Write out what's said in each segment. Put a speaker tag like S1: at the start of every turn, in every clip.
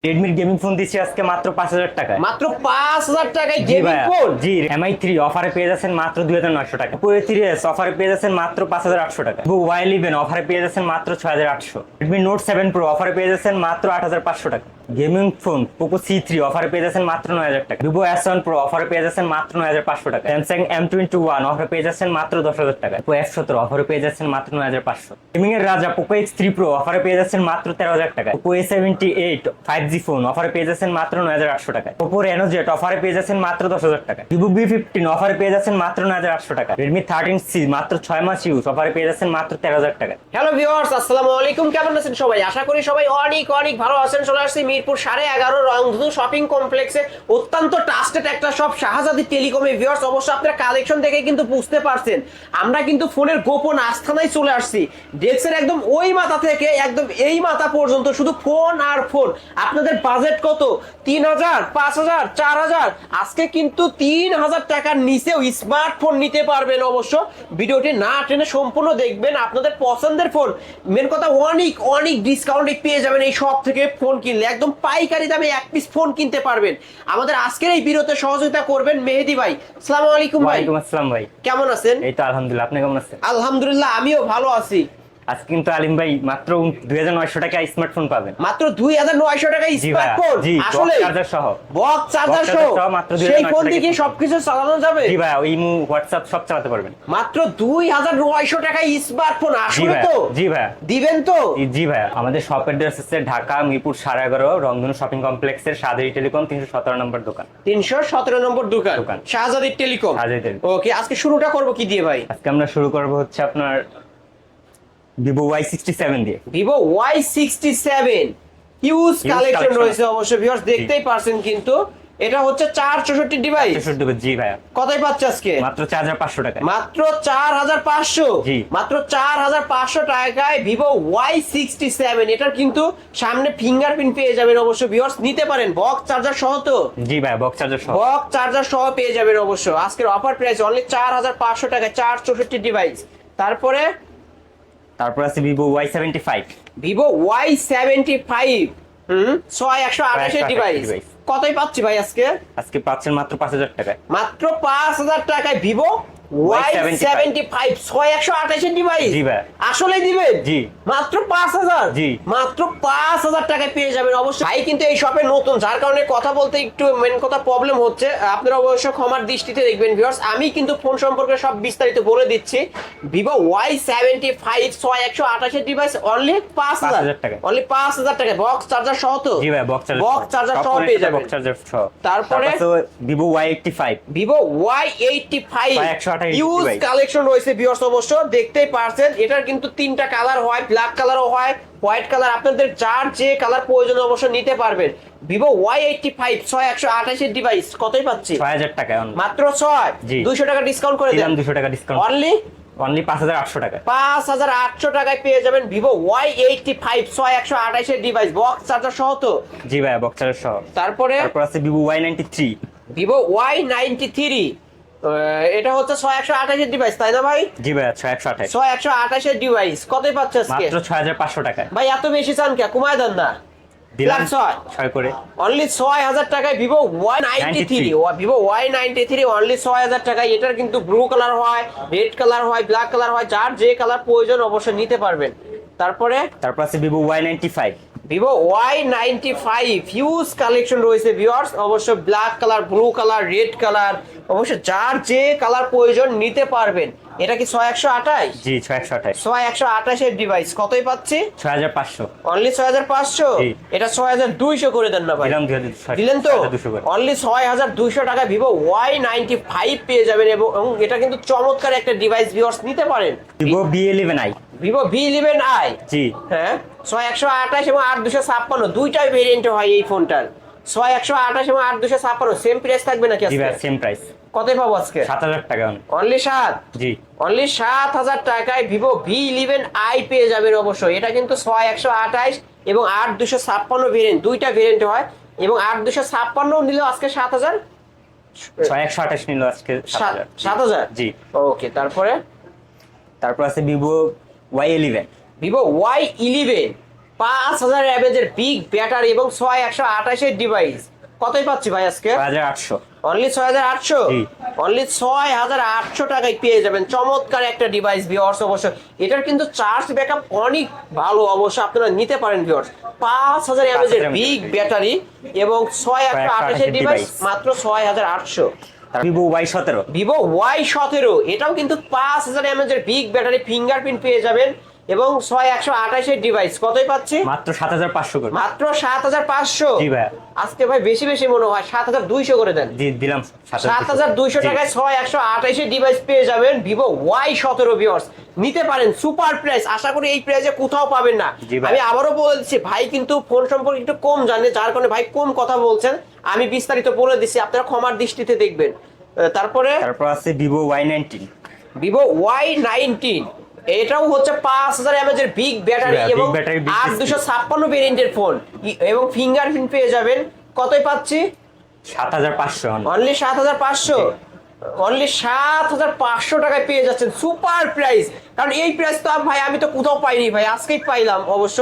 S1: Redmi gaming phone দিচ্ছি আজকে মাত্র 5,000 টাকায়।
S2: মাত্র 5,000 টাকায় গেমিং ফোন।
S1: জি MI3 অফারে পেয়ে যাচ্ছেন মাত্র 2,900 টাকা। Oppo A3s অফারে পেয়ে যাচ্ছেন মাত্র 5,800 টাকা। Vivo Y11 অফারে পেয়ে যাচ্ছেন মাত্র 6,800। Redmi Note 7 Pro অফারে পেয়ে যাচ্ছেন মাত্র 8,500 টাকা। গেমিং ফোন Poco C3 অফারে পেয়ে যাচ্ছেন মাত্র 9,000 টাকা। Vivo S1 Pro অফারে পেয়ে যাচ্ছেন মাত্র 9,500 টাকা। Samsung M21 অফারে পেয়ে যাচ্ছেন মাত্র 10,000 টাকা। Oppo F17 অফারে পেয়ে যাচ্ছেন মাত্র 9,500। গেমিং এর রাজা Poco X3 Pro অফারে পেয়ে যাচ্ছেন মাত্র 13,000 টাকা। Oppo A78 5G ফোন অফারে পেয়ে যাচ্ছেন মাত্র 9,800 টাকা। Oppo Reno Z অফারে পেয়ে যাচ্ছেন মাত্র 10,000 টাকা। Vivo V15 অফারে পেয়ে যাচ্ছেন মাত্র 9,800 টাকা। Redmi 13C মাত্র 6 মাস ইউজ অফারে পেয়ে যাচ্ছেন মাত্র 13,000 টাকা।
S2: হ্যালো ভিউয়ার্স, আসসালামু আলাইকুম। কেমন আছেন সবাই? আশা করি সবাই অনেক অনেক ভালো আছেন। চলে আসছি মিরপুর 11.5 রংধনু শপিং কমপ্লেক্সে, অত্যন্ত ট্রাস্টেড একটা শপ শাহজাদি টেলিকমে। ভিউয়ার্স, অবশ্যই আপনারা কালেকশন দেখে কিন্তু বুঝতে পারছেন আমরা কিন্তু ফোনের গোপন আস্থানায় চলে আসছি। ডেস্কের একদম ওই মাথা থেকে একদম এই মাথা পর্যন্ত শুধু ফোন আর ফোন। আপনাদের বাজেট কত? 3,000, 5,000, 4,000? আজকে কিন্তু 3,000 টাকার নিচেও স্মার্টফোন নিতে পারবেন। অবশ্য ভিডিওটি না টেনে সম্পূর্ণ দেখবেন। আপনাদের পছন্দের ফোন, মেন কথা অনেক অনেক ডিসকাউন্টে পেয়ে যাবেন এই শপ থেকে ফোন কিনলে। একদম পাইকারি দামে এক পিস ফোন কিনতে পারবেন। আমাদের আজকের এই ভিডিওতে সহযোগিতা করবেন মেহেদি ভাই। আসসালামু আলাইকুম ভাই।
S1: ওয়ালাইকুম আসসালাম ভাই।
S2: কেমন আছেন?
S1: এই তো আলহামদুলিল্লাহ, আপনি কেমন আছেন?
S2: আলহামদুলিল্লাহ, আমিও ভালো আছি।
S1: আজকে কিন্তু আলিম ভাই মাত্র 2,900 টাকায় স্মার্টফোন পাবেন।
S2: মাত্র 2,900 টাকায় স্মার্টফোন।
S1: আসলে চার্জার সহ,
S2: বক্স চার্জার সহ
S1: মাত্র
S2: সেই ফোন দিয়ে কি সবকিছু চালানো যাবে?
S1: জি ভাই, ইমো হোয়াটসঅ্যাপ সব চালাতে পারবেন
S2: মাত্র 2,900 টাকায় স্মার্টফোন। আসলে তো
S1: জি ভাই
S2: দিবেন তো?
S1: জি ভাই, আমাদের শপ অ্যাড্রেস হচ্ছে ঢাকা মিরপুর 11.5 রংধনু শপিং কমপ্লেক্সের শাহজাদি টেলিকম 317 নম্বর দোকান।
S2: 317 নম্বর দোকান, শাহজাদি টেলিকম। ওকে, আজকে শুরুটা করব কি দিয়ে ভাই?
S1: আজকে আমরা শুরু করব হচ্ছে আপনার Vivo Y67 দিয়ে।
S2: Vivo Y67 হিউজ কালেকশন রয়েছে অবশ্য ভিউয়ার্স, দেখতেই পারছেন। কিন্তু এটা হচ্ছে 464 ডিভাইস।
S1: 64 জি ভাই।
S2: কতই পাচ্ছে আজকে?
S1: মাত্র 4,500 টাকা।
S2: মাত্র 4,500?
S1: জি
S2: মাত্র 4,500 টাকায় Vivo Y67। এটার কিন্তু সামনে ফিঙ্গারপ্রিন্ট পেয়ে যাবেন অবশ্য ভিউয়ার্স, নিতে পারেন। বক্স চার্জার সহ তো?
S1: জি ভাই, বক্স চার্জার সহ।
S2: বক্স চার্জার সহ পেয়ে যাবেন অবশ্য। আজকের অফার প্রাইস অনলি 4,500 টাকায় 464 ডিভাইস। তারপরে
S1: আছে Vivo Y75।
S2: Vivo Y75 128 device. কতই পাচ্ছি ভাই আজকে?
S1: আজকে পাচ্ছেন মাত্র 5,000 টাকায়।
S2: মাত্র 5,000 টাকায় Vivo Y75 128 ডিভাইস।
S1: জি ভাই।
S2: আসলে দিবেন?
S1: জি।
S2: মাত্র 5,000?
S1: জি।
S2: মাত্র 5,000 টাকায় পেয়ে যাবেন অবশ্যই। ভাই কিন্তু এই শপে নতুন, যার কারণে কথা বলতে একটু মেন কথা প্রবলেম হচ্ছে। আপনারা অবশ্যই ক্ষমার দৃষ্টিতে দেখবেন ভিউয়ার্স। আমি কিন্তু ফোন সম্পর্কে সব বিস্তারিত বলে দিচ্ছি। Vivo Y75 128 ডিভাইস অনলি 5,000
S1: টাকা।
S2: অনলি 5,000 টাকা। বক্স চার্জার সহ তো?
S1: জি ভাই, বক্স
S2: চার্জার সহ পেয়ে যাবেন।
S1: বক্স চার্জার সহ।
S2: তারপরে
S1: Vivo Y85।
S2: Vivo Y85
S1: 128
S2: use collection রয়েছে ভিউয়ার্স, অবশ্য দেখতেই পারছেন। এটার কিন্তু তিনটা কালার হয়, ব্ল্যাক কালারও হয়, হোয়াইট কালার। আপনাদের যার যে কালার প্রয়োজন অবশ্য নিতে পারবেন। Vivo Y85 128 ডিভাইস কতই পাচ্ছি?
S1: 6,000 টাকা।
S2: মাত্র 6? 200 টাকা ডিসকাউন্ট করে দেন।
S1: 200 টাকা ডিসকাউন্ট। অনলি 5,800 টাকা।
S2: 5,800 টাকায় পেয়ে যাবেন Vivo Y85 128 device. Box charger সহ তো?
S1: জি ভাই, বক্স চার্জার সহ।
S2: তারপরে
S1: আছে Vivo Y93।
S2: Vivo Y93 এটা হচ্ছে 128 ডিভাইস, তাই না ভাই?
S1: জি ভাই, 128।
S2: 128 ডিভাইস কতই পাচ্ছে আজকে?
S1: মাত্র 6,500 টাকা।
S2: ভাই এত বেশি চান কে? কমায় দেন না।
S1: দিলাম 6 করে।
S2: অনলি 6,000 টাকায় Vivo Y93। Vivo Y93 only 6,000 টাকায়। এটার কিন্তু ব্লু কালার হয়, রেড কালার হয়, ব্ল্যাক কালার হয়, যার যে কালার প্রয়োজন অবশ্যই নিতে পারবেন। তারপরে
S1: আছে Vivo Y95।
S2: Vivo Y95 huge collection রয়েছে ভিউয়ার্স, অবশ্য black colour, blue colour, red colour, অবশ্য যার যে কালার প্রয়োজন নিতে পারবেন। এটা কি 128?
S1: জি 128।
S2: 128 এর ডিভাইস কতই পাচ্ছি?
S1: 6,500।
S2: অনলি 6,500? এটা 6,200 করে দেন না ভাই। দিলেন তো? অনলি 6,200 টাকা Vivo Y95 পেয়ে যাবেন। এবং এটা কিন্তু চমৎকার একটা ডিভাইস ভিউয়ার্স, নিতে পারেন।
S1: Vivo V11i।
S2: Vivo V11i
S1: জি
S2: হ্যাঁ, 128 এবং 8,256 দুইটাই ভেরিয়েন্ট হয় এই ফোনটার। 128 এবং 8,256 সেম প্রাইস থাকবে নাকি আজকে?
S1: জি ভাই, সেম প্রাইস।
S2: কতই পাবো আজকে?
S1: 7,000 টাকা।
S2: অনলি 7?
S1: জি।
S2: অনলি 7,000 টাকায় Vivo V11i পেয়ে যাবেন অবশ্যই। এটা কিন্তু 128 এবং 8,256 ভেরিয়েন্ট, দুইটা ভেরিয়েন্ট হয়। এবং 8,256 নিলেও আজকে 7,000,
S1: 128 নিল আজকে
S2: 7,000।
S1: জি।
S2: ওকে, তারপরে
S1: আছে Vivo Y11।
S2: Vivo Y11 5000 mAh big battery এবং 6128 ডিভাইস কতই পাচ্ছি ভাই আজকে?
S1: 6800।
S2: অনলি 6800।
S1: জি।
S2: অনলি 6800 টাকায় পেয়ে যাবেন চমৎকার একটা ডিভাইস ভিউয়ার্স। অবশ্য এটার কিন্তু চার্জ ব্যাকআপ অনেক ভালো, অবশ্য আপনারা নিতে পারেন ভিউয়ার্স। 5000 এমএএইচ বিগ ব্যাটারি এবং 6128 ডিভাইস মাত্র 6800।
S1: Vivo Y17।
S2: ভিভো Y17 এটাও কিন্তু 5000 এমএএইচ বিগ ব্যাটারি, ফিঙ্গারপ্রিন্ট পেয়ে যাবেন এবং 6128 ডিভাইস কতই পাচ্ছি?
S1: মাত্র 7500 করে।
S2: মাত্র 7500।
S1: জি ভাই।
S2: আজকে ভাই বেশি বেশি মনে হয়, 7200 করে দেন।
S1: জি দিলাম
S2: 7200 টাকায় 6128 ডিভাইস পেয়ে যাবেন ভিভো Y17 ভিউয়ার্স। নিতে পারেন সুপার প্রাইস, আশা করি এই প্রাইসে কোথাও পাবেন না।
S1: জি ভাই।
S2: আমি আবারও বলে দিচ্ছি, ভাই কিন্তু ফোন সম্পর্কে একটু কম জানে, যার কারণে ভাই কম কথা বলছেন। আমি বিস্তারিত বলে দিচ্ছি, আপনারা ক্ষমার দৃষ্টিতে দেখবেন। তারপর
S1: আছে ভিভো Y19।
S2: ভিভো Y19 এটাও হচ্ছে 5000 এমএএইচ বিগ ব্যাটারি
S1: big
S2: এবং
S1: battery, big
S2: 8256 ভেরিয়েন্টের ফোন এবং ফিঙ্গারপ্রিন্ট পেয়ে যাবেন কতই পাচ্ছি?
S1: 7500।
S2: অনলি 7500। অনলি 7500 টাকায় পেয়ে যাচ্ছেন সুপার প্রাইস। কারণ এই প্রাইস তো ভাই আমি তো কোথাও পাইনি ভাই, আজকেই পাইলাম। অবশ্য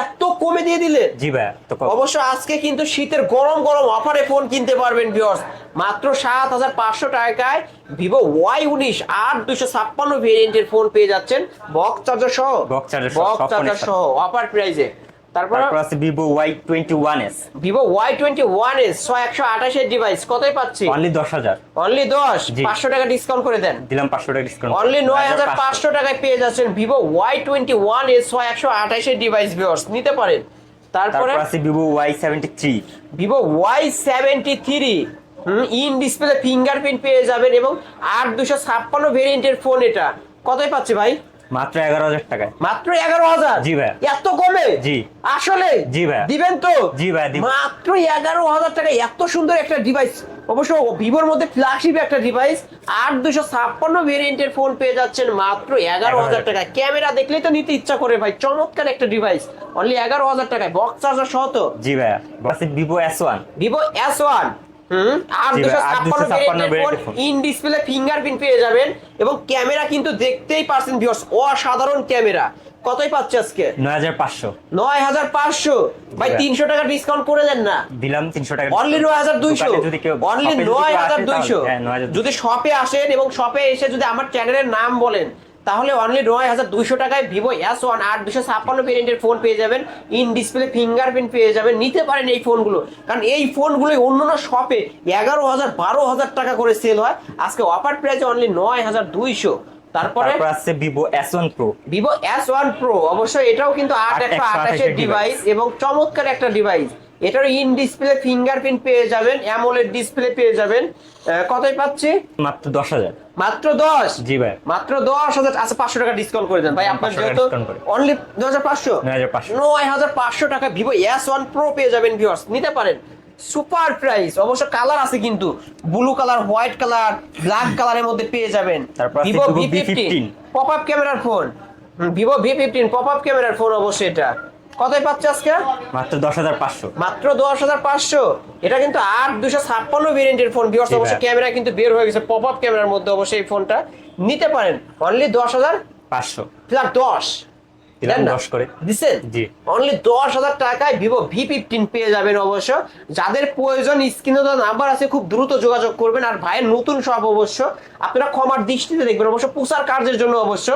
S2: এত কমে দিয়ে দিলে।
S1: জি ভাই তো
S2: অবশ্য আজকে কিন্তু শীতের গরম গরম অফারে ফোন কিনতে পারবেন ভিউয়ার্স মাত্র 7500 টাকায় ভিভো Y19 8256 ভেরিয়েন্টের ফোন পেয়ে যাচ্ছেন বক্স চার্জার সহ।
S1: বক্স চার্জার
S2: বক্স চার্জার সহ অফার প্রাইসে। তারপর
S1: আছে Vivo Y21s।
S2: Vivo Y21s 6128 device কতই পাচ্ছি?
S1: অনলি 10000।
S2: অনলি 10।
S1: জি।
S2: 500 টাকা ডিসকাউন্ট করে দেন।
S1: দিলাম 500 টাকা ডিসকাউন্ট।
S2: অনলি 9500 টাকায় পেয়ে যাচ্ছেন ভিভো Y21s 6128 ডিভাইস ভিউয়ার্স, নিতে পারেন। তারপরে
S1: আছে Vivo Y73।
S2: Vivo Y73 in display fingerprint পেয়ে যাবেন এবং 8256 ভেরিয়েন্টের ফোন। এটা কতই পাচ্ছি ভাই?
S1: মাত্র 11000 টাকায়।
S2: মাত্র 11000।
S1: জি ভাই।
S2: এত কমে?
S1: জি।
S2: আসলে
S1: জি ভাই।
S2: দিবেন তো?
S1: জি ভাই দিব।
S2: মাত্র 11000 টাকায় এত সুন্দর একটা ডিভাইস, অবশ্য ভিভোর মধ্যে ফ্ল্যাগশিপ একটা ডিভাইস 8256 ভেরিয়েন্টের ফোন পেয়ে যাচ্ছেন মাত্র 11000 টাকায়। ক্যামেরা দেখলেই তো নিতে ইচ্ছা করে ভাই, চমৎকার একটা ডিভাইস অনলি 11000 টাকায় বক্স চার্জার সহ তো।
S1: জি ভাই। আছে ভিভো S1।
S2: ভিভো S1 8256 ভেরিয়েন্টের ফোন, ইন ডিসপ্লে ফিঙ্গারপ্রিন্ট পেয়ে যাবেন এবং ক্যামেরা কিন্তু দেখতেই পারছেন ভিউয়ার্স, অসাধারণ ক্যামেরা। কতই পাচ্ছে আজকে?
S1: 9500।
S2: 9500। ভাই 300 টাকা ডিসকাউন্ট করে দেন না।
S1: দিলাম 300 টাকা।
S2: অনলি 9200।
S1: যদি কেউ
S2: অনলি 9200।
S1: হ্যাঁ 9200।
S2: যদি শপে আসেন এবং শপে এসে যদি আমার চ্যানেলের নাম বলেন তাহলে অনলি 9200 টাকায় ভিভো S1 8256 ভেরিয়েন্টের ফোন পেয়ে যাবেন, ইন ডিসপ্লে ফিঙ্গারপ্রিন্ট পেয়ে যাবেন। নিতে পারেন এই ফোনগুলো, কারণ এই ফোনগুলো অন্যান্য শপে 11000 12000 টাকা করে সেল হয়, আজকে অফার প্রাইসে অনলি 9200। তারপরে
S1: আছে Vivo S1 Pro।
S2: Vivo S1 Pro অবশ্যই এটাও কিন্তু 8128 এর ডিভাইস এবং চমৎকার একটা ডিভাইস। এটার ইন ডিসপ্লে ফিঙ্গারপ্রিন্ট পেয়ে যাবেন, অ্যামোলেড ডিসপ্লে পেয়ে যাবেন। কতই পাচ্ছি?
S1: মাত্র 10000।
S2: মাত্র 10।
S1: জি ভাই।
S2: মাত্র 10000। আচ্ছা 500 টাকা ডিসকাউন্ট করে দেন ভাই, আপনার
S1: 500 টাকা
S2: যেহেতু
S1: discount করে।
S2: অনলি 9500।
S1: 9500
S2: টাকা ভিভো S1 Pro পেয়ে যাবেন ভিউয়ার্স, নিতে পারেন সুপার প্রাইস। অবশ্য কালার আছে কিন্তু blue colour, white colour, black কালারের মধ্যে পেয়ে যাবেন।
S1: তারপর আছে
S2: Vivo
S1: Vivo
S2: V15
S1: V15
S2: pop up ক্যামেরার phone. Vivo V15 pop up ক্যামেরার ফোন অবশ্যই। এটা কতই পাচ্ছে আজকে?
S1: মাত্র 10500।
S2: মাত্র 10500। এটা কিন্তু 8256 ভেরিয়েন্টের ফোন ভিউয়ার্স। অবশ্যই ক্যামেরা কিন্তু বের হয়ে গেছে পপ আপ ক্যামেরার মধ্যে, অবশ্যই এই ফোনটা নিতে পারেন অনলি 10500 প্লাস 10
S1: দিলাম 10 করে।
S2: দিছেন?
S1: জি।
S2: অনলি 10000 টাকায় ভিভো V15 পেয়ে যাবেন। অবশ্য যাদের প্রয়োজন স্ক্রিনে তো নাম্বার আছে, খুব দ্রুত যোগাযোগ করবেন। আর ভাইয়ের নতুন শপ, অবশ্য আপনারা ক্ষমার দৃষ্টিতে দেখবেন। অবশ্য প্রচার কার্যের জন্য অবশ্য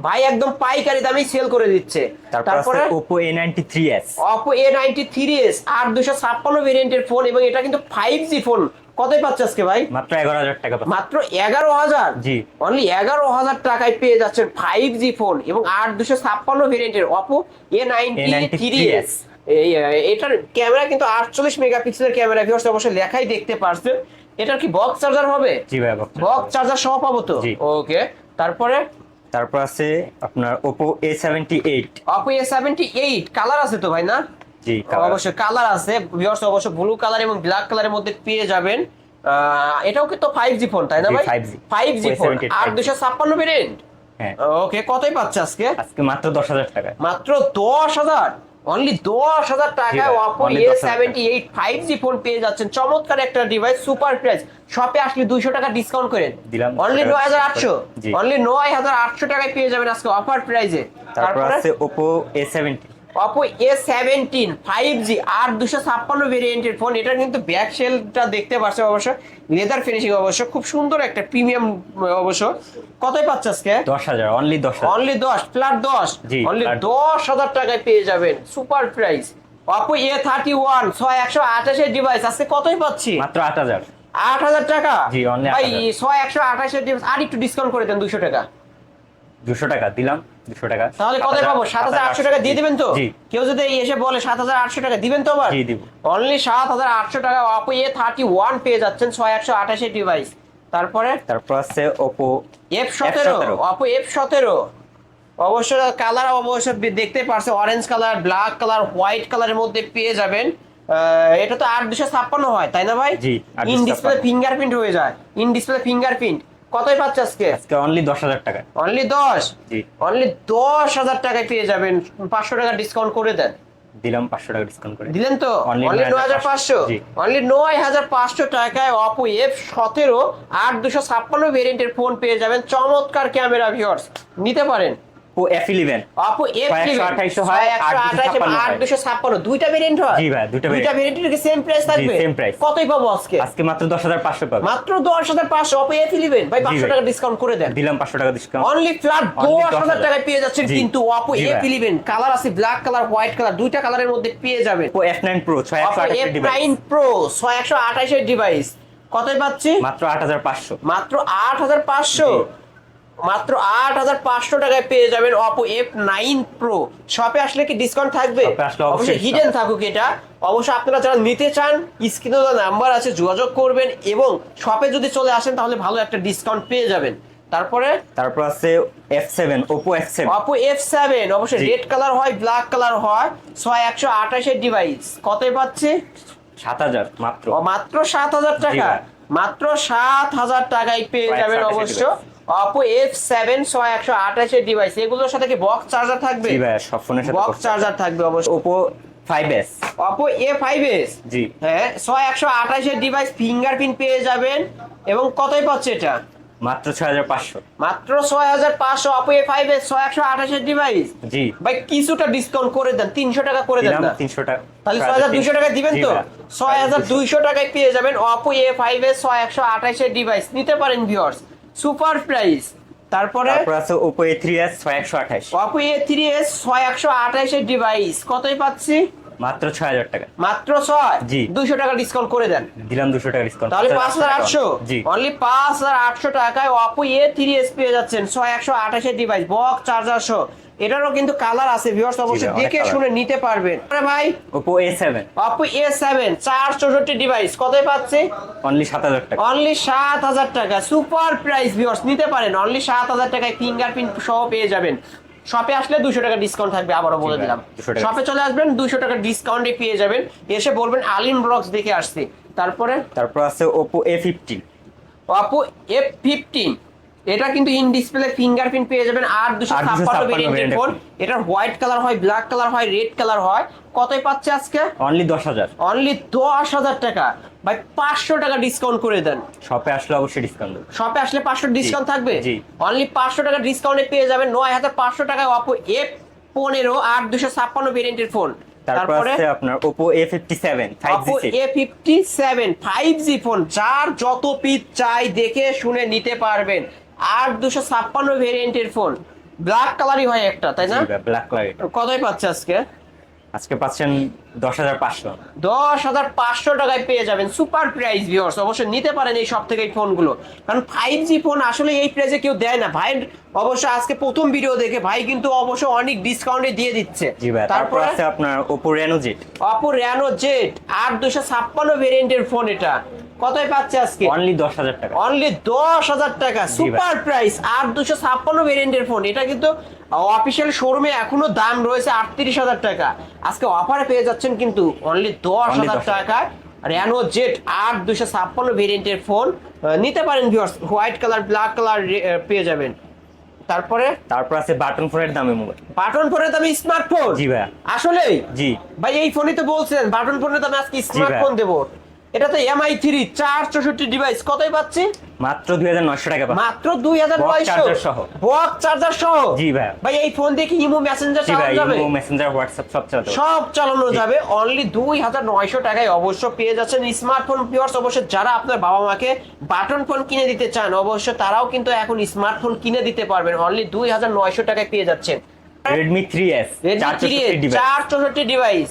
S2: ভাই একদম পাইকারি দামেই সেল করে দিচ্ছে।
S1: তারপরে Oppo A93s।
S2: Oppo A93s 8256 ভেরিয়েন্টের ফোন এবং এটা কিন্তু 5G ফোন। কতই পাচ্ছে আজকে ভাই?
S1: মাত্র 11000 টাকা।
S2: মাত্র 11000।
S1: জি।
S2: অনলি 11000 টাকায় পেয়ে যাচ্ছেন 5G ফোন এবং 8256 ভেরিয়েন্টের Oppo A93s। এটার ক্যামেরা কিন্তু 48 মেগাপিক্সেলের ক্যামেরা ভিউয়ার্স, অবশ্যই লেখাই দেখতে পারছেন। এটার কি বক্স চার্জার হবে?
S1: জি ভাই
S2: বক্স চার্জার সহ পাবো তো? ওকে। তারপর
S1: আছে আপনার Oppo A78।
S2: Oppo A78 colour আছে তো ভাই না?
S1: জি
S2: অবশ্যই কালার আছে ভিউয়ার্স, অবশ্যই ব্লু কালার এবং ব্ল্যাক কালারের মধ্যে পেয়ে যাবেন। এটাও কিন্তু 5G ফোন তাই না ভাই? 5G phone 8256 variant.
S1: হ্যাঁ।
S2: ওকে, কতই পাচ্ছে আজকে?
S1: আজকে মাত্র 10000 টাকা।
S2: মাত্র 10000। অনলি 10000 টাকায় Oppo A78 5G ফোন পেয়ে যাচ্ছেন। চমৎকার একটা ডিভাইস, সুপার প্রাইস। শপে আসলে 200 টাকা ডিসকাউন্ট করেন
S1: দিলাম।
S2: অনলি 9800।
S1: জি।
S2: অনলি 9800 টাকায় পেয়ে যাবেন আজকে অফার প্রাইসে।
S1: তারপর আছে Oppo A70।
S2: Oppo A17 5G আর 256 ভেরিয়েন্টের ফোন। এটা কিন্তু ব্যাক শেলটা দেখতে পাচ্ছেন অবশ্য, লেদার ফিনিশিং অবশ্য, খুব সুন্দর একটা প্রিমিয়াম অবশ্য। কতই পাচ্ছে আজকে?
S1: 10,000, অনলি 10,000।
S2: অনলি 10 ফ্ল্যাট 10,
S1: জি,
S2: অনলি
S1: flat
S2: 10,000 টাকায় পেয়ে যাবেন, সুপার প্রাইস। Oppo A31 6128 এর ডিভাইস আজকে কতই পাচ্ছি?
S1: মাত্র 8,000।
S2: 8,000 টাকা।
S1: জি, only
S2: ভাই
S1: 8,000
S2: 6128 এর ডিভাইস আর একটু ডিসকাউন্ট করে দেন 200 টাকা।
S1: 200 টাকা দিলাম, 200 টাকা।
S2: তাহলে কত পাবো? 7,800 টাকা দিয়ে দিবেন তো?
S1: জি।
S2: কেউ যদি এসে বলে 7,800 টাকা দিবেন তো আবার?
S1: জি, দিব।
S2: অনলি 7,800 টাকা Oppo A31 পেয়ে যাচ্ছেন 6128 এর ডিভাইস। তারপরে
S1: তারপর আছে Oppo
S2: F17, Oppo F17 অবশ্য কালার অবশ্য দেখতে পারছে, orange colour, black colour, white কালারের মধ্যে পেয়ে যাবেন। এটা তো 8,256 হয় তাই না ভাই?
S1: জি,
S2: ইন ডিসপ্লে
S1: 8,256
S2: ফিঙ্গারপ্রিন্ট হয়ে যায়, ইন ডিসপ্লে ফিঙ্গারপ্রিন্ট। কতই পাচ্ছে আজকে?
S1: আজকে অনলি 10,000 টাকা।
S2: অনলি 10,
S1: জি।
S2: অনলি 10,000 টাকায় পেয়ে যাবেন। 500 টাকা ডিসকাউন্ট করে দেন।
S1: দিলাম 500 টাকা ডিসকাউন্ট করে।
S2: দিলেন তো?
S1: Only
S2: অনলি
S1: 9,500
S2: 9,500,
S1: জি।
S2: অনলি 9,500 টাকায় Oppo F17 8,256 ভেরিয়েন্টের ফোন পেয়ে যাবেন। চমৎকার ক্যামেরা ভিউয়ার্স, নিতে পারেন।
S1: Oppo F11
S2: Oppo F11
S1: 128 হয়,
S2: 8,256 দুইটা ভেরিয়েন্ট হয়?
S1: জি ভাই, দুইটা
S2: দুইটা ভেরিয়েন্টের কি সেম প্রাইস থাকবে?
S1: same price।
S2: কতই পাবো আজকে?
S1: আজকে মাত্র 10,500 পাবে।
S2: মাত্র 10,500 Oppo F11। ভাই 500
S1: ভাই।
S2: টাকা ডিসকাউন্ট করে দেন।
S1: দিলাম 500 টাকা ডিসকাউন্ট।
S2: অনলি ফ্ল্যাট
S1: Only
S2: 10,000 টাকায় পেয়ে যাচ্ছেন
S1: জি।
S2: কিন্তু Oppo
S1: জি ভাই।
S2: F11। কালার আছে ব্ল্যাক কালার, হোয়াইট কালার, দুইটা কালারের মধ্যে পেয়ে যাবেন।
S1: Oppo F9 Pro
S2: Oppo
S1: 6128 device.
S2: F9 Pro 6128 এর ডিভাইস কতই পাচ্ছি?
S1: মাত্র 8,500।
S2: মাত্র 8,500, মাত্র 8,500 টাকায় পেয়ে যাবেন Oppo F9 Pro। শপে আসলে কি ডিসকাউন্ট থাকবে?
S1: শপে আসলে অবশ্যই
S2: অবশ্যই হিডেন থাকুক এটা। অবশ্যই আপনারা যারা নিতে চান স্ক্রিনে দেওয়া নাম্বার আছে, যোগাযোগ করবেন এবং শপে যদি চলে আসেন তাহলে ভালো একটা ডিসকাউন্ট পেয়ে যাবেন। তারপর
S1: আছে F7, Oppo F7।
S2: Oppo F7 অবশ্যই
S1: জি।
S2: রেড কালার হয়, ব্ল্যাক কালার হয়, 6128 এর ডিভাইস কতই পাচ্ছে?
S1: 7,000 মাত্র।
S2: মাত্র 7,000
S1: জি
S2: টাকা,
S1: ভাই।
S2: মাত্র 7,000 টাকায় পেয়ে যাবেন
S1: 6128
S2: অবশ্য
S1: device।
S2: Oppo F7 6128 এর ডিভাইস। এগুলোর সাথে কি বক্স চার্জার থাকবে?
S1: জি ভাই, সব ফোনের সাথে
S2: বক্স চার্জার থাকবে অবশ্য।
S1: Oppo 5s।
S2: Oppo A5s,
S1: জি।
S2: হ্যাঁ 6128 এর ডিভাইস, ফিঙ্গারপ্রিন্ট পেয়ে যাবেন। এবং কতই পাচ্ছে এটা?
S1: মাত্র 6,500।
S2: মাত্র 6,500 Oppo A5s 6128 এর ডিভাইস।
S1: জি।
S2: ভাই কিছুটা ডিসকাউন্ট করে দেন, 300 টাকা করে দেন
S1: দিলাম
S2: না?
S1: 300 টাকা।
S2: তাহলে 6,200 টাকা দিবেন
S1: জি
S2: তো?
S1: ভাই।
S2: 6,200 টাকায় পেয়ে যাবেন Oppo A5s 6128 এর ডিভাইস। নিতে পারেন ভিউয়ার্স, সুপার প্রাইস। তারপরে
S1: আছে Oppo A3s 6128।
S2: Oppo A3s 6128 এর ডিভাইস কতই পাচ্ছি?
S1: মাত্র 6,000 টাকা।
S2: মাত্র 6,
S1: জি।
S2: 200 টাকা ডিসকাউন্ট করে দেন।
S1: দিলাম 200 টাকা ডিসকাউন্ট।
S2: তাহলে 5,800,
S1: জি।
S2: অনলি 5,800 টাকায় Oppo A3s পেয়ে যাচ্ছেন 6128 এর ডিভাইস, বক্স চার্জার সহ। এটারও কিন্তু কালার আছে ভিউয়ার্স, অবশ্যই
S1: ভাই, অনেক
S2: দেখে
S1: colour।
S2: শুনে নিতে পারবেন। আরে ভাই
S1: Oppo A7
S2: Oppo A7 464 device কতই পাচ্ছে?
S1: অনলি 7,000 টাকা।
S2: অনলি 7,000 টাকা, সুপার প্রাইস ভিউয়ার্স, নিতে পারেন। অনলি 7,000 টাকায় ফিঙ্গারপ্রিন্ট সহ পেয়ে যাবেন। শপে আসলে 200 টাকা ডিসকাউন্ট থাকবে, আবারও বলে
S1: জি ভাই,
S2: দিলাম।
S1: 200 টাকা।
S2: শপে চলে আসবেন 200 টাকা ডিসকাউন্টে পেয়ে যাবেন। এসে বলবেন আলিম ব্লগস দেখে আসছি।
S1: তারপর আছে Oppo A15।
S2: Oppo F15 এটা কিন্তু ইন ডিসপ্লে ফিঙ্গারপ্রিন্ট পেয়ে যাবেন। 8,256 ভেরিয়েন্টের ফোন। এটা হোয়াইট কালার হয়, ব্ল্যাক কালার হয়, রেড কালার হয়। কতই পাচ্ছে আজকে?
S1: অনলি 10,000।
S2: অনলি 10,000 টাকা। ভাই 500 টাকা ডিসকাউন্ট করে দেন।
S1: শপে আসলে অবশ্যই ডিসকাউন্ট দেব।
S2: শপে আসলে 500 ডিসকাউন্ট থাকবে?
S1: জি।
S2: অনলি 500 টাকা ডিসকাউন্টে পেয়ে যাবেন 9,500 টাকায় Oppo F15 8,256 ভেরিয়েন্টের ফোন।
S1: তারপর আছে আপনার Oppo A57
S2: Oppo
S1: 5G।
S2: A57 5G phone, যার যত পিস চাই দেখে শুনে নিতে পারবেন। 8,256 ভেরিয়েন্টের ফোন, ব্ল্যাক কালারই হয় একটা তাই না?
S1: Black colour.
S2: কতই পাচ্ছে
S1: আজকে পাচ্ছেন 10,500।
S2: 10,500 টাকায় পেয়ে যাবেন, সুপার প্রাইস ভিউয়ার্স। অবশ্যই নিতে পারেন এই সব থেকে এই ফোনগুলো, কারণ 5G ফোন আসলে এই প্রাইসে কেউ দেয় না ভাই। অবশ্য আজকে প্রথম ভিডিও দেখে ভাই কিন্তু অবশ্য অনেক ডিসকাউন্টে দিয়ে দিচ্ছে।
S1: জি ভাই। তারপর
S2: তারপরে
S1: আছে আপনার Oppo Reno Z।
S2: Oppo Reno Z 8,256 ভেরিয়েন্টের ফোন। এটা কতই পাচ্ছে আজকে?
S1: অনলি 10,000 টাকা।
S2: অনলি 10,000 টাকা, সুপার প্রাইস। 8,256 ভেরিয়েন্টের ফোন। এটা কিন্তু অফিসিয়াল শোরুমে এখনো দাম রয়েছে 38,000 টাকা। আজকে অফারে পেয়ে যাচ্ছেন কিন্তু অনলি 10,000 টাকায় Reno Z 8,256 ভেরিয়েন্টের ফোন। নিতে পারেন viewers, white colour, black colour পেয়ে যাবেন। তারপর
S1: আছে বাটন ফোনের দামে মোবাইল।
S2: বাটন ফোনের দামে স্মার্টফোন?
S1: জি ভাই।
S2: আসলে
S1: জি।
S2: ভাই এই ফোনই তো বলছেন বাটন ফোনের দামে আজকে স্মার্টফোন দেবো। এটা তো MI3 464 ডিভাইস কতই পাচ্ছি?
S1: মাত্র 2900 টাকা পাচ্ছেন।
S2: মাত্র 2900
S1: চার্জার সহ।
S2: বক্স চার্জার সহ।
S1: জি ভাই।
S2: ভাই এই ফোন দিয়ে কি ইমো মেসেঞ্জার
S1: জি ভাই,
S2: চালানো যাবে?
S1: ইমো, মেসেঞ্জার, হোয়াটসঅ্যাপ সব চালাতে পারবেন।
S2: সব চালানো যাবে অনলি 2900 টাকায় অবশ্য পেয়ে যাচ্ছেন স্মার্টফোন। ভিউয়ার্স অবশ্য যারা আপনার বাবা মাকে বাটন ফোন কিনে দিতে চান অবশ্য তারাও কিন্তু এখন স্মার্টফোন কিনে দিতে পারবেন অনলি 2900 টাকায় পেয়ে যাচ্ছেন।
S1: Redmi 3S
S2: Redmi 3
S1: 464 device
S2: 464 device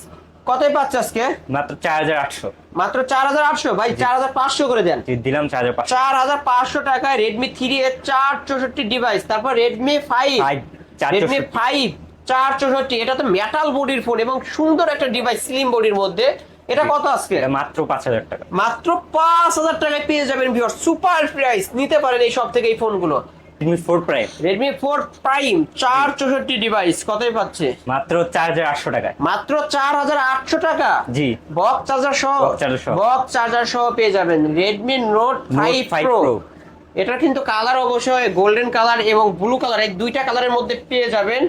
S2: কতই পাচ্ছে আজকে?
S1: মাত্র 4800।
S2: মাত্র 4800। ভাই 4500 করে দেন।
S1: জি, দিলাম 4500।
S2: 4500 টাকায় Redmi 3 464 ডিভাইস। তারপর Redmi 5 Redmi 5 464, এটা তো মেটাল বডির ফোন এবং সুন্দর একটা ডিভাইস স্লিম বডির মধ্যে। এটা কত আজকে?
S1: এটা মাত্র 5000 টাকা।
S2: মাত্র 5000 টাকায় পেয়ে যাবেন ভিউয়ার্স, সুপার প্রাইস। নিতে পারেন এই সব থেকে এই ফোনগুলো।
S1: Redmi 4 Prime
S2: Redmi 4 Prime 464 device কতই পাচ্ছে?
S1: মাত্র 4800 টাকায়।
S2: মাত্র 4800 টাকা।
S1: জি,
S2: বক্স চার্জার সহ।
S1: Box charger সহ।
S2: বক্স চার্জার সহ পেয়ে যাবেন Redmi Note 5
S1: 5
S2: Pro।
S1: Pro।
S2: এটা কিন্তু কালার অবশ্যই গোল্ডেন কালার এবং ব্লু কালার, এই দুইটা কালারের মধ্যে পেয়ে যাবেন।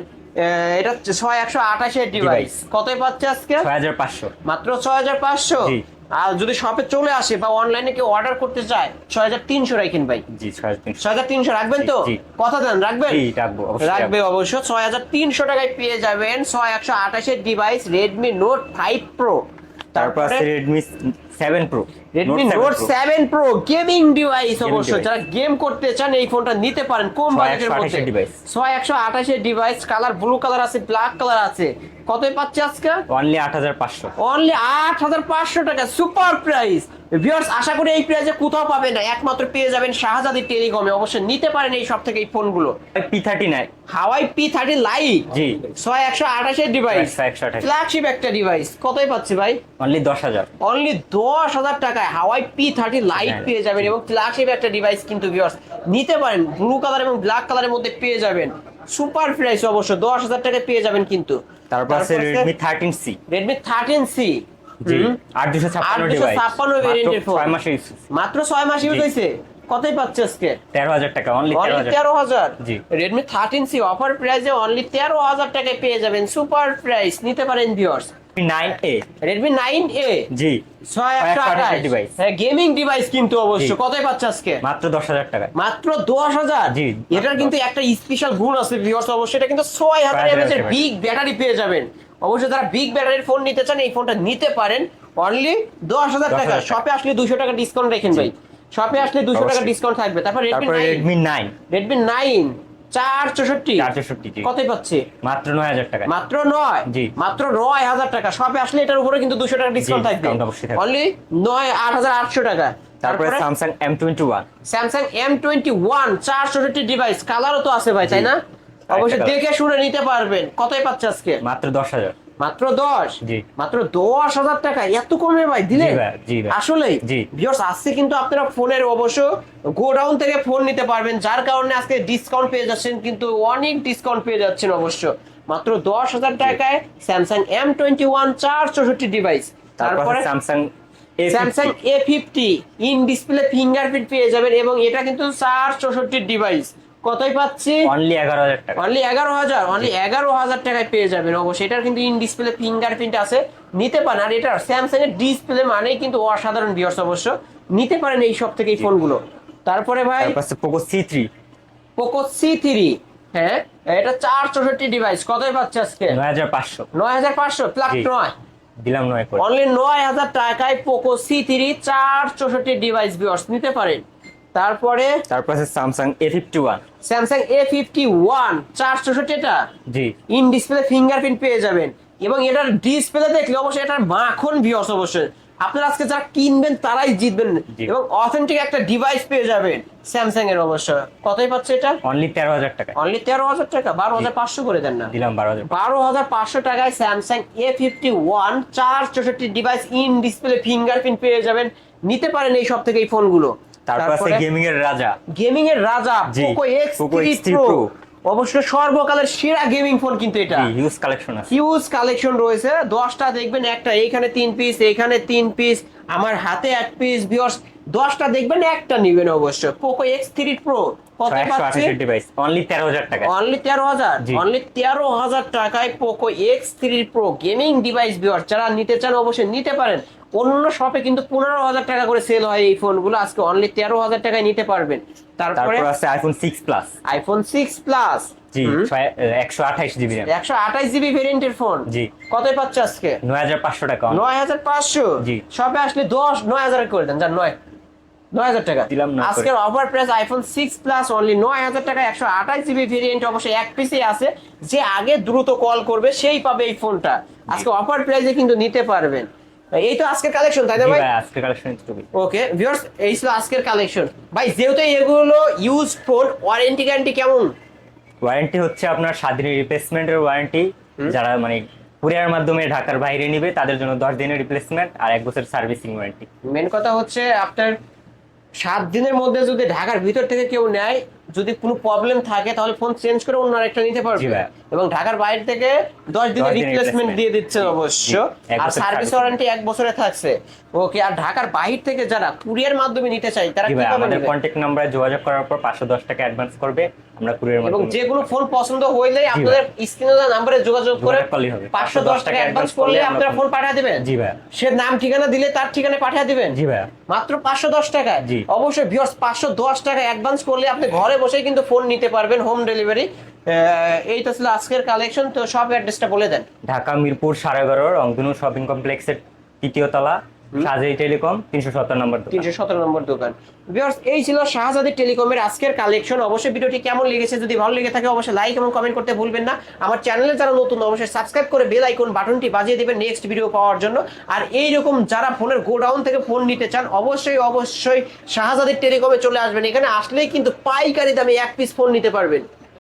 S2: এটা 6128 এর ডিভাইস কতই পাচ্ছে আজকে?
S1: 6500।
S2: মাত্র 6500।
S1: জি।
S2: আর যদি শপে চলে আসে বা অনলাইনে কেউ অর্ডার করতে চায় 6300 রাখেন ভাই।
S1: জি, 6300।
S2: 6300 রাখবেন তো?
S1: জি।
S2: কথা দেন রাখবেন?
S1: জি, রাখবো, অবশ্যই
S2: রাখবে অবশ্য। 6300 টাকায় পেয়ে যাবেন 6128 এর ডিভাইস Redmi Note 5 Pro।
S1: তারপর আছে Redmi 7 Pro।
S2: Redmi Note 7 Pro gaming device অবশ্য।
S1: device।
S2: যারা গেম করতে চান এই ফোনটা নিতে পারেন কম বাজেটের
S1: 6128
S2: মধ্যে।
S1: এর device।
S2: 6128 এর ডিভাইস, কালার ব্লু কালার আছে, ব্ল্যাক কালার আছে। কতই পাচ্ছে আজকে?
S1: অনলি 8500।
S2: অনলি 8500 টাকা, সুপার প্রাইস। ভিউয়ার্স আশা করি এই প্রাইসে কোথাও পাবেন না, একমাত্র পেয়ে যাবেন শাহজাদি টেলিকমে। অবশ্যই নিতে পারেন এই সব থেকে এই ফোনগুলো।
S1: P39।
S2: হাওয়াই P30 লাইট
S1: জি।
S2: 6128 এর ডিভাইস,
S1: 6128।
S2: ফ্ল্যাগশিপ একটা ডিভাইস। কতই পাচ্ছে ভাই?
S1: অনলি 10000।
S2: অনলি 10000 টাকায় হাওয়াই P30 লাইট
S1: হ্যাঁ।
S2: পেয়ে যাবেন এবং ফ্ল্যাগশিপ একটা ডিভাইস কিন্তু ভিউয়ার্স নিতে পারেন। ব্লু কালার এবং ব্ল্যাক কালারের মধ্যে পেয়ে যাবেন, সুপার প্রাইস অবশ্য 10000 টাকায় পেয়ে যাবেন কিন্তু।
S1: তারপর আছে Redmi 13C।
S2: Redmi 13C।
S1: জি, 8256 ডিভাইস।
S2: 8256 ভেরিয়েন্টের ফোন।
S1: 6 মাসের ইউজ।
S2: মাত্র 6 মাস ইউজ
S1: জি।
S2: হয়েছে। কতই পাচ্ছে আজকে?
S1: 13000 টাকা। Only
S2: only
S1: 13000।
S2: 13000।
S1: জি।
S2: Redmi 13C অফার প্রাইসে অনলি 13000 টাকায় পেয়ে যাবেন, সুপার প্রাইস। নিতে পারেন viewers.
S1: Redmi 9A।
S2: Redmi 9A
S1: জি,
S2: 6128
S1: ডিভাইস।
S2: হ্যাঁ, গেমিং ডিভাইস কিন্তু অবশ্য।
S1: জি।
S2: কতই পাচ্ছে আজকে?
S1: মাত্র 10000 টাকা।
S2: মাত্র 10000।
S1: জি।
S2: এটার কিন্তু একটা স্পেশাল গুণ আছে ভিউয়ার্স অবশ্যই, এটা কিন্তু 6000 mAh এর বিগ ব্যাটারি পেয়ে যাবেন। অবশ্যই যারা বিগ ব্যাটারির ফোন নিতে চান এই ফোনটা নিতে পারেন অনলি 10000 টাকা।
S1: 10,000
S2: শপে আসলে 200 টাকা ডিসকাউন্ট রাখেন ভাই। শপে আসলে 200 টাকা
S1: অবশ্যই।
S2: ডিসকাউন্ট থাকবে। তারপর
S1: তারপর
S2: Redmi 9।
S1: Redmi 9
S2: Redmi 9 464।
S1: 464। জি,
S2: কতই পাচ্ছে?
S1: মাত্র 9000 টাকা।
S2: মাত্র 9।
S1: জি।
S2: মাত্র 9000 টাকা। শপে আসলে এটার উপরে কিন্তু 200 টাকা ডিসকাউন্ট থাকবে।
S1: discount অবশ্যই থাকবে।
S2: অনলি 8800 টাকা।
S1: তারপরে Samsung M21।
S2: Samsung M21 464 device, কালারও তো আছে ভাই, তাই না? অবশ্যই
S1: colour।
S2: দেখে শুনে নিতে পারবেন। কতই পাচ্ছে আজকে?
S1: মাত্র 10000।
S2: মাত্র 10।
S1: জি।
S2: মাত্র 10000 টাকা, এত কমে ভাই দিলে?
S1: জি ভাই, জি ভাই।
S2: আসলেই
S1: জি।
S2: ভিউয়ার্স আজকে কিন্তু আপনারা ফোনের অবশ্য গোডাউন থেকে ফোন নিতে পারবেন, যার কারণে আজকে ডিসকাউন্ট পেয়ে যাচ্ছেন, কিন্তু অনেক ডিসকাউন্ট পেয়ে যাচ্ছেন অবশ্য। মাত্র 10000 টাকায় স্যামসাং M21 464 ডিভাইস।
S1: তারপরে Samsung A50।
S2: Samsung A50 in display fingerprint পেয়ে যাবেন এবং এটা কিন্তু 464 ডিভাইস। কতই পাচ্ছি?
S1: অনলি 11000 টাকা।
S2: অনলি 11000। অনলি 11000 টাকায় পেয়ে যাবেন অবশ্যই। এটার কিন্তু ইন ডিসপ্লে ফিঙ্গারপ্রিন্ট আছে, নিতে পারেন। আর এটা স্যামসাং এর ডিসপ্লে মানেই কিন্তু অসাধারণ ভিউয়ার্স অবশ্য। নিতে পারেন এই সব থেকে এই ফোনগুলো। তারপরে ভাই
S1: তারপর আছে Poco C3।
S2: Poco C3। হ্যাঁ, এটা 464 ডিভাইস। কতই পাচ্ছে আজকে?
S1: 9500।
S2: 9500 প্লাস
S1: জি।
S2: 9।
S1: দিলাম 9 করে।
S2: অনলি 9000 টাকায় Poco C3 464 ডিভাইস ভিউয়ার্স নিতে পারেন। তারপরে
S1: তারপর আছে Samsung A51।
S2: স্যামসাং A51 464, এটা
S1: জি,
S2: ইন ডিসপ্লে ফিঙ্গারপ্রিন্ট পেয়ে যাবেন এবং এটার ডিসপ্লে দেখলে অবশ্যই এটার মাখন ভিউয়ার্স অবশ্যই। আপনারা আজকে যারা কিনবেন তারাই জিতবেন
S1: জি।
S2: এবং অথেন্টিক একটা ডিভাইস পেয়ে যাবেন স্যামসাং এর অবশ্য। কতই পাচ্ছে এটা?
S1: অনলি 13000 টাকা।
S2: অনলি 13000 টাকা। 12500 করে দেন না?
S1: দিলাম 12000।
S2: 12500 টাকায় Samsung A51 464 device in display fingerprint পেয়ে যাবেন, নিতে পারেন এই সব থেকে এই ফোনগুলো।
S1: তারপর আছে গেমিং এর রাজা।
S2: গেমিং এর রাজা
S1: জি,
S2: Poco
S1: Poco
S2: X3
S1: X3
S2: Pro।
S1: Pro।
S2: অবশ্যই সর্বকালের সেরা গেমিং ফোন কিন্তু এটা।
S1: জি, হিউজ কালেকশন আছে।
S2: হিউজ কালেকশন রয়েছে। 10টা দেখবেন, একটা এইখানে 3 পিস, এইখানে 3 পিস, আমার হাতে 1 পিস। ভিউয়ার্স 10টা দেখবেন, একটা নেবেন অবশ্য। Poco X3 Pro কত পাচ্ছে?
S1: 128 ডিভাইস। অনলি 13000 টাকা।
S2: অনলি 13000।
S1: জি।
S2: অনলি 13000 টাকায় Poco X3 Pro gaming device viewers যারা নিতে চান অবশ্যই নিতে পারেন। অন্য শপে কিন্তু 15,000 টাকা করে সেল হয় এই ফোনগুলো, আজকে অনলি 13,000 টাকায় নিতে পারবেন। তারপরে
S1: তারপর আছে আইফোন 6 প্লাস।
S2: আইফোন 6 প্লাস,
S1: জি 128 জিবি RAM।
S2: 128 জিবি ভেরিয়েন্টের ফোন
S1: জি।
S2: কতই পাচ্ছে আজকে?
S1: 9500 টাকা।
S2: 9,500।
S1: জি।
S2: শপে আসলে 9,000 করে দেন, যান 9,000 টাকা
S1: দিলাম 9 করে।
S2: আজকের offer price iPhone 6 plus only 9,000 টাকা। 128 জিবি ভেরিয়েন্ট অবশ্যই এক পিসে আছে, যে আগে দ্রুত কল করবে সেই পাবে এই ফোনটা। আজকে অফার প্রাইসে কিন্তু নিতে পারবেন। এই তো আজকের কালেকশন, তাই না
S1: জি
S2: ভাই?
S1: ভাই, আজকে কালেকশন একটু
S2: ওকে ভিউয়ার্স, এই ছিল আজকের কালেকশন। ভাই যেহেতু এগুলো ইউজ ফোন, ওয়ারেন্টি গ্যারান্টি কেমন?
S1: ওয়ারেন্টি হচ্ছে আপনার 7 দিনের রিপ্লেসমেন্টের ওয়ারেন্টি। যারা মানে কুরিয়ার মাধ্যমে ঢাকার বাইরে নিবে তাদের জন্য 10 দিনের রিপ্লেসমেন্ট আর 1 বছর সার্ভিসিং ওয়ারেন্টি।
S2: মেন কথা হচ্ছে আপনার 7 দিনের মধ্যে যদি ঢাকার ভিতর থেকে কেউ নেয়, যদি কোনো প্রবলেম থাকে তাহলে ফোন চেঞ্জ করে অন্য আরেকটা নিতে
S1: জি
S2: পারবে।
S1: ভাই।
S2: এবং ঢাকার বাইরে থেকে 10 দিনের
S1: 10 দিনের
S2: রিপ্লেসমেন্ট
S1: replacement
S2: দিয়ে দিচ্ছেন অবশ্য।
S1: জি, এক
S2: আর
S1: বছর
S2: সার্ভিস
S1: service
S2: ওয়ারেন্টি 1 বছরে থাকছে। ওকে, আর ঢাকার বাইরে থেকে যারা কুরিয়ার মাধ্যমে নিতে চায় তারা
S1: জি ভাই,
S2: কিভাবে
S1: আমাদের
S2: নেবে?
S1: কন্ট্যাক্ট নাম্বারে যোগাযোগ করার পর 510 টাকা অ্যাডভান্স করবে, আমরা কুরিয়ার
S2: এবং
S1: মাধ্যমে।
S2: যেগুলো ফোন পছন্দ হইলে আপনাদের স্ক্রিনে দেওয়া নম্বরে যোগাযোগ করে
S1: যোগাযোগ করলেই হবে।
S2: 510 টাকা অ্যাডভান্স করলে আপনারা ফোন পাঠিয়ে দিবেন।
S1: জি ভাই।
S2: সে নাম ঠিকানা দিলে তার ঠিকানায় পাঠিয়ে দিবেন।
S1: জি ভাই।
S2: মাত্র 510 টাকায়।
S1: জি।
S2: অবশ্যই ভিউয়ার্স, 510 টাকা অ্যাডভান্স করলে আপনি ঘরে বসেই কিন্তু ফোন নিতে পারবেন, হোম ডেলিভারি। এইটা ছিল আজকের কালেকশন। তো সব অ্যাড্রেসটা বলে দেন।
S1: ঢাকা মিরপুর 11.5 রংধনু শপিং কমপ্লেক্সের 3য় তলা, শাহজাদি টেলিকম 317 নম্বর দোকান।
S2: 317 নম্বর দোকান। ভিউয়ার্স, এই ছিল শাহজাদি টেলিকমের আজকের কালেকশন। অবশ্যই ভিডিওটি কেমন লেগেছে, যদি ভালো লেগে থাকে অবশ্যই লাইক এবং কমেন্ট করতে ভুলবেন না। আমার চ্যানেলে যারা নতুন অবশ্যই সাবস্ক্রাইব করে বেল আইকন বাটনটি বাজিয়ে দিবেন নেক্সট ভিডিও পাওয়ার জন্য। আর এইরকম যারা ফোনের গোডাউন থেকে ফোন নিতে চান অবশ্যই শাহজাদি টেলিকমে চলে আসবেন। এখানে আসলেই কিন্তু পাইকারি দামে এক পিস ফোন নিতে পারবেন।